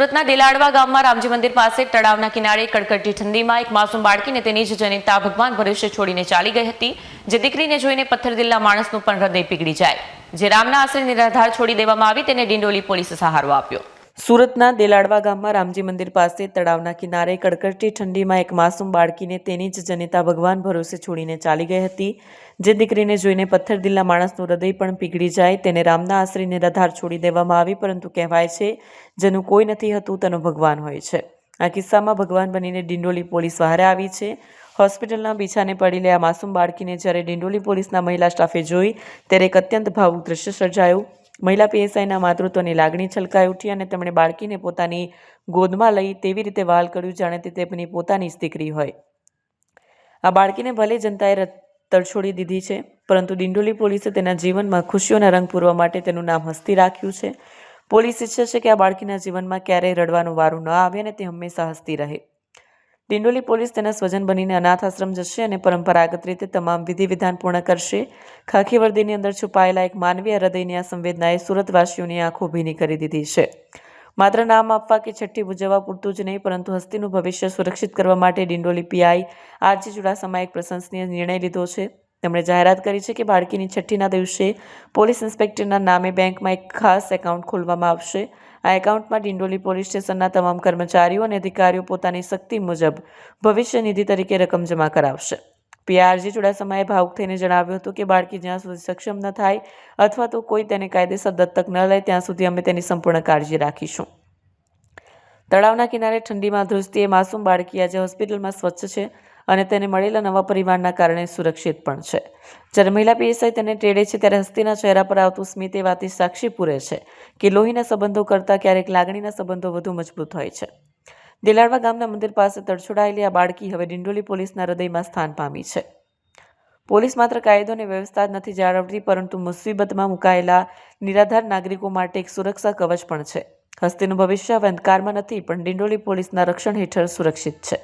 સુરતના દેલાડવા ગામમાં રામજી મંદિર પાસે તળાવના કિનારે કડકડતી ઠંડીમાં એક માસૂમ બાળકીને તેની જ જનિતા ભગવાન ભરોસે છોડીને ચાલી ગઈ હતી, જે દીકરીને જોઈને પથ્થરદિલના માણસનું પણ હૃદય પીગળી જાય. જે રામના આશ્રય નિરાધાર છોડી દેવામાં આવી તેને ડિંડોલી પોલીસે સહારો આપ્યો. સુરતના દેલાડવા ગામમાં રામજી મંદિર પાસે તળાવના કિનારે કડકડતી ઠંડીમાં એક માસૂમ બાળકીને તેની જ જનિતા ભગવાન ભરોસે છોડીને ચાલી ગઈ હતી, જે દીકરીને જોઈને પથ્થરદિલના માણસનું હૃદય પણ પીગળી જાય તેને રામના આશ્રય નિરાધાર છોડી દેવામાં આવી. પરંતુ કહેવાય છે જેનું કોઈ નથી હતું તેનો ભગવાન હોય છે. આ કિસ્સામાં ભગવાન બનીને ડિંડોલી પોલીસ વહારે આવી છે. હોસ્પિટલના બિછાને પડેલી આ માસૂમ બાળકીને જ્યારે ડિંડોલી પોલીસના મહિલા સ્ટાફે જોઈ ત્યારે એક અત્યંત ભાવુક દ્રશ્ય સર્જાયું. મહિલા પીએસઆઈના માતૃત્વની લાગણી છલકાઈ ઉઠી અને તેમણે બાળકીને પોતાની ગોદમાં લઈ તેવી રીતે વહાલ કર્યું જાણે તે તેમની પોતાની જ દીકરી હોય. આ બાળકીને ભલે જનતાએ તરછોડી દીધી છે, પરંતુ ડિંડોલી પોલીસે તેના જીવનમાં ખુશીઓના રંગ પૂરવા માટે તેનું નામ હસ્તી રાખ્યું છે. પોલીસ ઈચ્છે છે કે આ બાળકીના જીવનમાં ક્યારેય રડવાનો વારો ન આવે અને તે હંમેશા હસતી રહે. ડિંડોલી પોલીસ તેના સ્વજન બનીને અનાથ આશ્રમ જશે અને પરંપરાગત રીતે તમામ વિધિ વિધાન પૂર્ણ કરશે. ખાખી વર્દીની અંદર છુપાયેલા એક માનવીય હૃદયની આ સંવેદનાએ સુરતવાસીઓની આંખો ભીની કરી દીધી છે. માત્ર નામ આપવા કે છઠ્ઠી ઉજવવા પૂરતું જ નહીં, પરંતુ હસ્તીનું ભવિષ્ય સુરક્ષિત કરવા માટે ડિંડોલી પીઆઈ આરજી ચુડાસમાએ એક પ્રશંસનીય નિર્ણય લીધો છે. તેમણે જાહેરાત કરી છે કે બાળકીની છઠ્ઠીના દિવસે પોલીસ ઇન્સ્પેક્ટરના નામે બેંકમાં એક ખાસ એકાઉન્ટ ખોલવામાં આવશે. આ એકાઉન્ટમાં ડિંડોલી પોલીસ સ્ટેશનના તમામ કર્મચારીઓ અને અધિકારીઓ પોતાની શક્તિ મુજબ ભવિષ્ય નિધિ તરીકે રકમ જમા કરાવશે. પીઆરજી ચુડાસમાએ ભાવુક થઈને જણાવ્યું હતું કે બાળકી જ્યાં સુધી સક્ષમ ન થાય અથવા તો કોઈ તેને કાયદેસર દત્તક ન લે ત્યાં સુધી અમે તેની સંપૂર્ણ કાળજી રાખીશું. તળાવના કિનારે ઠંડીમાં ધ્રુજતી એ માસૂમ બાળકી આજે હોસ્પિટલમાં સ્વચ્છ છે અને તેને મળેલા નવા પરિવારના કારણે સુરક્ષિત પણ છે. જ્યારે મહિલા પીએસઆઈ તેને તેડે છે ત્યારે હસ્તીના ચહેરા પર આવતું સ્મિત એ વાતની સાક્ષી પૂરે છે કે લોહીના સંબંધો કરતાં ક્યારેક લાગણીના સંબંધો વધુ મજબૂત હોય છે. દેલાડવા ગામના મંદિર પાસે તડછોડાયેલી આ બાળકી હવે ડિંડોલી પોલીસના હૃદયમાં સ્થાન પામી છે. પોલીસ માત્ર કાયદો અને વ્યવસ્થા જ નથી જાળવતી, પરંતુ મુસીબતમાં મુકાયેલા નિરાધાર નાગરિકો માટે એક સુરક્ષા કવચ પણ છે. હસ્તીનું ભવિષ્ય હવે અંધકારમાં નથી, પણ ડિંડોલી પોલીસના રક્ષણ હેઠળ સુરક્ષિત છે.